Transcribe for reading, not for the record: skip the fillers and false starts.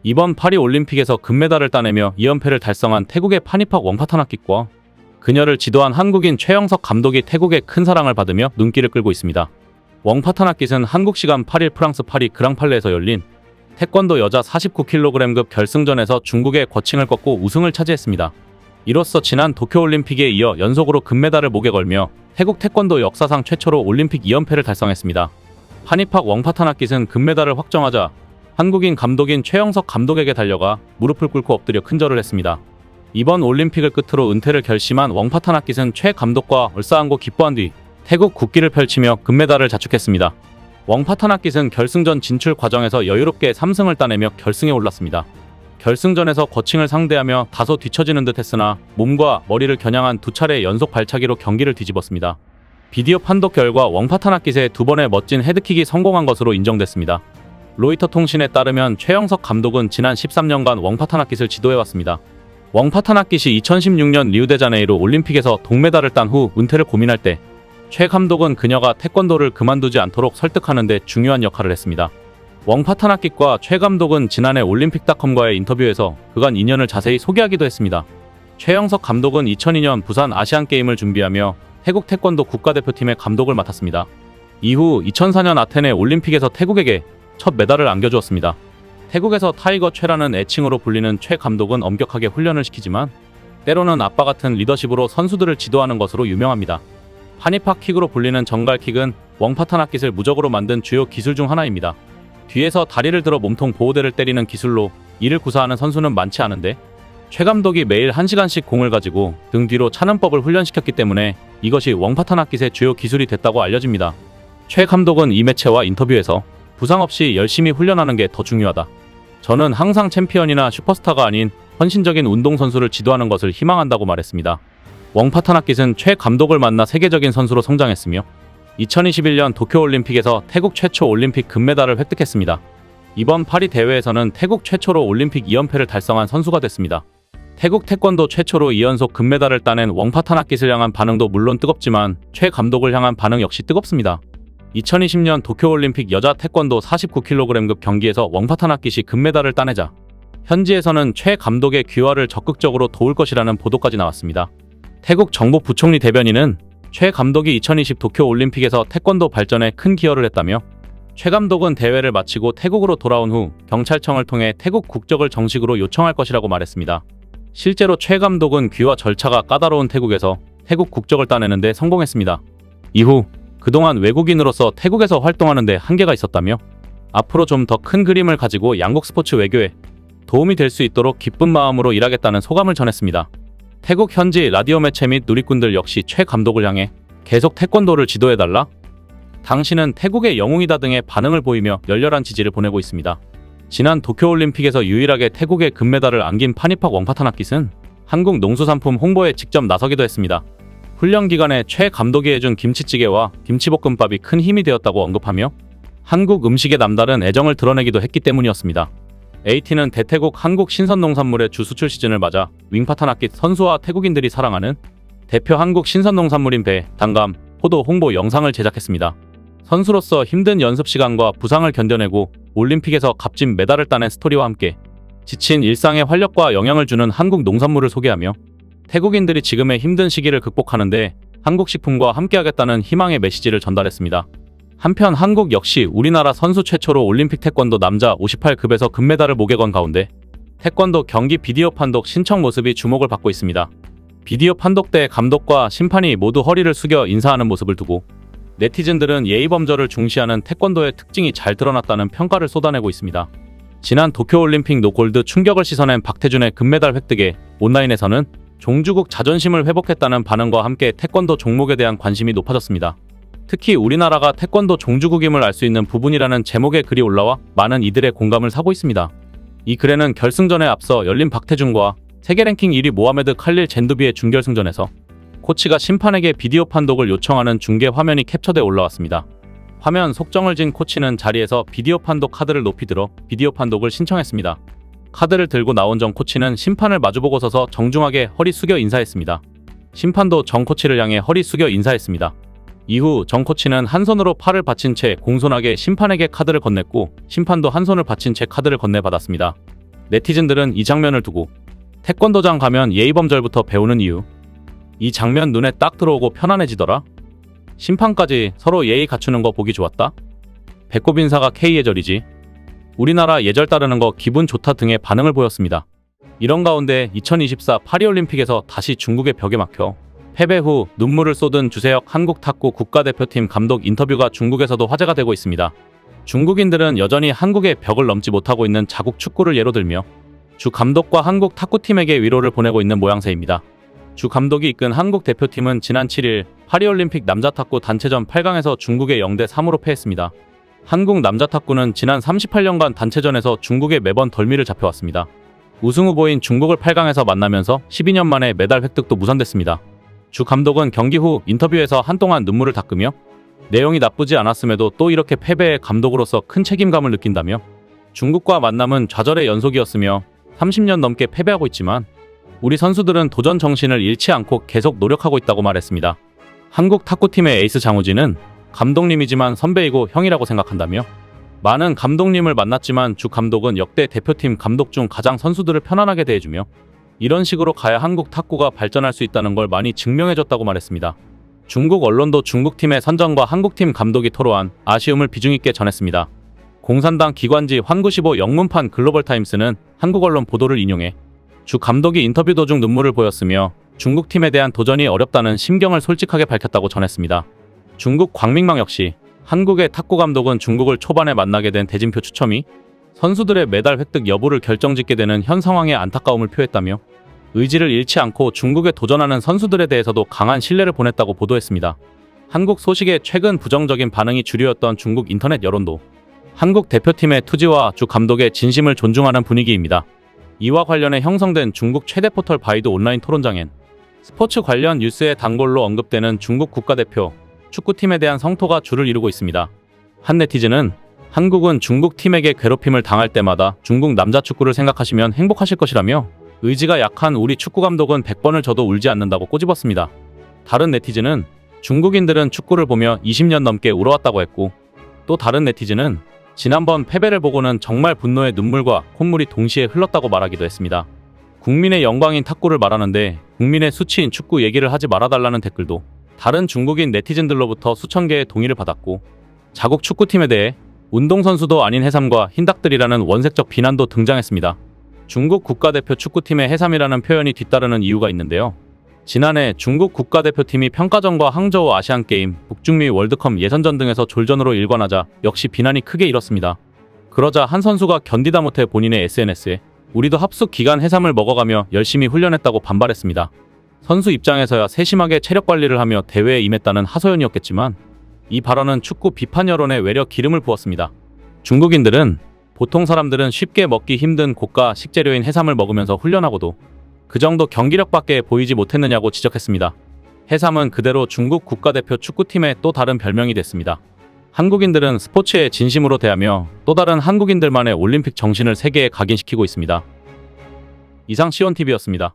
이번 파리올림픽에서 금메달을 따내며 2연패를 달성한 태국의 파니팍 웡파타나킷과 그녀를 지도한 한국인 최영석 감독이 태국의 큰 사랑을 받으며 눈길을 끌고 있습니다. 웡파타나킷은 한국 시간 8일 프랑스 파리 그랑팔레에서 열린 태권도 여자 49kg급 결승전에서 중국의 거칭을 꺾고 우승을 차지했습니다. 이로써 지난 도쿄올림픽에 이어 연속으로 금메달을 목에 걸며 태국 태권도 역사상 최초로 올림픽 2연패를 달성했습니다. 파니팍 웡파타나킷은 금메달을 확정하자 한국인 감독인 최영석 감독에게 달려가 무릎을 꿇고 엎드려 큰절을 했습니다. 이번 올림픽을 끝으로 은퇴를 결심한 웡파타나킷은 최 감독과 얼싸안고 기뻐한 뒤 태국 국기를 펼치며 금메달을 자축했습니다. 웡파타나킷은 결승전 진출 과정에서 여유롭게 3승을 따내며 결승에 올랐습니다. 결승전에서 거칭을 상대하며 다소 뒤처지는 듯 했으나 몸과 머리를 겨냥한 두 차례 연속 발차기로 경기를 뒤집었습니다. 비디오 판독 결과 웡파타나킷의 두 번의 멋진 헤드킥이 성공한 것으로 인정됐습니다. 로이터 통신에 따르면 최영석 감독은 지난 13년간 웡파타나킷을 지도해왔습니다. 웡파타나킷이 2016년 리우데자네이루 올림픽에서 동메달을 딴 후 은퇴를 고민할 때 최 감독은 그녀가 태권도를 그만두지 않도록 설득하는 데 중요한 역할을 했습니다. 웡파타나킷과 최 감독은 지난해 올림픽닷컴과의 인터뷰에서 그간 인연을 자세히 소개하기도 했습니다. 최영석 감독은 2002년 부산 아시안게임을 준비하며 태국 태권도 국가대표팀의 감독을 맡았습니다. 이후 2004년 아테네 올림픽에서 태국에게 첫 메달을 안겨주었습니다. 태국에서 타이거 최라는 애칭으로 불리는 최 감독은 엄격하게 훈련을 시키지만 때로는 아빠 같은 리더십으로 선수들을 지도하는 것으로 유명합니다. 파니팍 킥으로 불리는 정갈킥은 웡파타나킷을 무적으로 만든 주요 기술 중 하나입니다. 뒤에서 다리를 들어 몸통 보호대를 때리는 기술로 이를 구사하는 선수는 많지 않은데 최 감독이 매일 1시간씩 공을 가지고 등 뒤로 차는 법을 훈련시켰기 때문에 이것이 웡파타나킷의 주요 기술이 됐다고 알려집니다. 최 감독은 이 매체와 인터뷰에서 부상 없이 열심히 훈련하는 게 더 중요하다. 저는 항상 챔피언이나 슈퍼스타가 아닌 헌신적인 운동선수를 지도하는 것을 희망한다고 말했습니다. 웡파타나킷은 최 감독을 만나 세계적인 선수로 성장했으며 2021년 도쿄올림픽에서 태국 최초 올림픽 금메달을 획득했습니다. 이번 파리 대회에서는 태국 최초로 올림픽 2연패를 달성한 선수가 됐습니다. 태국 태권도 최초로 2연속 금메달을 따낸 웡파타나킷을 향한 반응도 물론 뜨겁지만 최 감독을 향한 반응 역시 뜨겁습니다. 2020년 도쿄올림픽 여자 태권도 49kg급 경기에서 웡파타나킷이 금메달을 따내자 현지에서는 최 감독의 귀화를 적극적으로 도울 것이라는 보도까지 나왔습니다. 태국 정부 부총리 대변인은 최 감독이 2020 도쿄올림픽에서 태권도 발전에 큰 기여를 했다며 최 감독은 대회를 마치고 태국으로 돌아온 후 경찰청을 통해 태국 국적을 정식으로 요청할 것이라고 말했습니다. 실제로 최 감독은 귀화 절차가 까다로운 태국에서 태국 국적을 따내는 데 성공했습니다. 이후 그동안 외국인으로서 태국에서 활동하는 데 한계가 있었다며 앞으로 좀 더 큰 그림을 가지고 양국 스포츠 외교에 도움이 될 수 있도록 기쁜 마음으로 일하겠다는 소감을 전했습니다. 태국 현지 라디오 매체 및 누리꾼들 역시 최 감독을 향해 계속 태권도를 지도해달라? 당신은 태국의 영웅이다 등의 반응을 보이며 열렬한 지지를 보내고 있습니다. 지난 도쿄올림픽에서 유일하게 태국의 금메달을 안긴 파니팍 웡파타나킷은 한국 농수산품 홍보에 직접 나서기도 했습니다. 훈련 기간에 최 감독이 해준 김치찌개와 김치볶음밥이 큰 힘이 되었다고 언급하며 한국 음식에 남다른 애정을 드러내기도 했기 때문이었습니다. AT는 대태국 한국 신선농산물의 주 수출 시즌을 맞아 윙파타나킷 선수와 태국인들이 사랑하는 대표 한국 신선농산물인 배, 단감, 포도 홍보 영상을 제작했습니다. 선수로서 힘든 연습 시간과 부상을 견뎌내고 올림픽에서 값진 메달을 따낸 스토리와 함께 지친 일상에 활력과 영향을 주는 한국 농산물을 소개하며 태국인들이 지금의 힘든 시기를 극복하는데 한국 식품과 함께하겠다는 희망의 메시지를 전달했습니다. 한편 한국 역시 우리나라 선수 최초로 올림픽 태권도 남자 58급에서 금메달을 목에 건 가운데 태권도 경기 비디오 판독 신청 모습이 주목을 받고 있습니다. 비디오 판독 때 감독과 심판이 모두 허리를 숙여 인사하는 모습을 두고 네티즌들은 예의범절을 중시하는 태권도의 특징이 잘 드러났다는 평가를 쏟아내고 있습니다. 지난 도쿄올림픽 노골드 충격을 씻어낸 박태준의 금메달 획득에 온라인에서는 종주국 자존심을 회복했다는 반응과 함께 태권도 종목에 대한 관심이 높아졌습니다. 특히 우리나라가 태권도 종주국임을 알 수 있는 부분이라는 제목의 글이 올라와 많은 이들의 공감을 사고 있습니다. 이 글에는 결승전에 앞서 열린 박태준과 세계 랭킹 1위 모하메드 칼릴 젠두비의 준결승전에서 코치가 심판에게 비디오 판독을 요청하는 중계 화면이 캡처돼 올라왔습니다. 화면 속정을 진 코치는 자리에서 비디오 판독 카드를 높이 들어 비디오 판독을 신청했습니다. 카드를 들고 나온 정 코치는 심판을 마주보고 서서 정중하게 허리 숙여 인사했습니다. 심판도 정 코치를 향해 허리 숙여 인사했습니다. 이후 정 코치는 한 손으로 팔을 받친 채 공손하게 심판에게 카드를 건넸고 심판도 한 손을 받친 채 카드를 건네받았습니다. 네티즌들은 이 장면을 두고 태권도장 가면 예의범절부터 배우는 이유. 이 장면 눈에 딱 들어오고 편안해지더라. 심판까지 서로 예의 갖추는 거 보기 좋았다. 배꼽 인사가 K예절이지. 우리나라 예절 따르는 거 기분 좋다 등의 반응을 보였습니다. 이런 가운데 2024 파리올림픽에서 다시 중국의 벽에 막혀 패배 후 눈물을 쏟은 주세혁 한국 탁구 국가대표팀 감독 인터뷰가 중국에서도 화제가 되고 있습니다. 중국인들은 여전히 한국의 벽을 넘지 못하고 있는 자국 축구를 예로 들며 주 감독과 한국 탁구팀에게 위로를 보내고 있는 모양새입니다. 주 감독이 이끈 한국 대표팀은 지난 7일 파리올림픽 남자탁구 단체전 8강에서 중국에 0대3으로 패했습니다. 한국 남자탁구는 지난 38년간 단체전에서 중국에 매번 덜미를 잡혀왔습니다. 우승 후보인 중국을 8강에서 만나면서 12년 만에 메달 획득도 무산됐습니다. 주 감독은 경기 후 인터뷰에서 한동안 눈물을 닦으며 내용이 나쁘지 않았음에도 또 이렇게 패배의 감독으로서 큰 책임감을 느낀다며 중국과 만남은 좌절의 연속이었으며 30년 넘게 패배하고 있지만 우리 선수들은 도전 정신을 잃지 않고 계속 노력하고 있다고 말했습니다. 한국 탁구팀의 에이스 장우진은 감독님이지만 선배이고 형이라고 생각한다며 많은 감독님을 만났지만 주 감독은 역대 대표팀 감독 중 가장 선수들을 편안하게 대해주며 이런 식으로 가야 한국 탁구가 발전할 수 있다는 걸 많이 증명해줬다고 말했습니다. 중국 언론도 중국팀의 선정과 한국팀 감독이 토로한 아쉬움을 비중 있게 전했습니다. 공산당 기관지 환구시보 영문판 글로벌타임스는 한국 언론 보도를 인용해 주 감독이 인터뷰 도중 눈물을 보였으며 중국팀에 대한 도전이 어렵다는 심경을 솔직하게 밝혔다고 전했습니다. 중국 광민망 역시 한국의 탁구 감독은 중국을 초반에 만나게 된 대진표 추첨이 선수들의 메달 획득 여부를 결정짓게 되는 현 상황에 안타까움을 표했다며 의지를 잃지 않고 중국에 도전하는 선수들에 대해서도 강한 신뢰를 보냈다고 보도했습니다. 한국 소식에 최근 부정적인 반응이 주류였던 중국 인터넷 여론도 한국 대표팀의 투지와 주 감독의 진심을 존중하는 분위기입니다. 이와 관련해 형성된 중국 최대 포털 바이두 온라인 토론장엔 스포츠 관련 뉴스의 단골로 언급되는 중국 국가대표 축구팀에 대한 성토가 줄을 이루고 있습니다. 한 네티즌은 한국은 중국 팀에게 괴롭힘을 당할 때마다 중국 남자 축구를 생각하시면 행복하실 것이라며 의지가 약한 우리 축구 감독은 100번을 져도 울지 않는다고 꼬집었습니다. 다른 네티즌은 중국인들은 축구를 보며 20년 넘게 울어왔다고 했고 또 다른 네티즌은 지난번 패배를 보고는 정말 분노의 눈물과 콧물이 동시에 흘렀다고 말하기도 했습니다. 국민의 영광인 탁구를 말하는데 국민의 수치인 축구 얘기를 하지 말아달라는 댓글도 다른 중국인 네티즌들로부터 수천 개의 동의를 받았고 자국 축구팀에 대해 운동선수도 아닌 해삼과 흰닭들이라는 원색적 비난도 등장했습니다. 중국 국가대표 축구팀의 해삼이라는 표현이 뒤따르는 이유가 있는데요. 지난해 중국 국가대표팀이 평가전과 항저우 아시안게임, 북중미 월드컵 예선전 등에서 졸전으로 일관하자 역시 비난이 크게 일었습니다. 그러자 한 선수가 견디다 못해 본인의 SNS에 우리도 합숙 기간 해삼을 먹어가며 열심히 훈련했다고 반발했습니다. 선수 입장에서야 세심하게 체력 관리를 하며 대회에 임했다는 하소연이었겠지만 이 발언은 축구 비판 여론에 외려 기름을 부었습니다. 중국인들은 보통 사람들은 쉽게 먹기 힘든 고가 식재료인 해삼을 먹으면서 훈련하고도 그 정도 경기력밖에 보이지 못했느냐고 지적했습니다. 해삼은 그대로 중국 국가대표 축구팀의 또 다른 별명이 됐습니다. 한국인들은 스포츠에 진심으로 대하며 또 다른 한국인들만의 올림픽 정신을 세계에 각인시키고 있습니다. 이상 시온TV였습니다.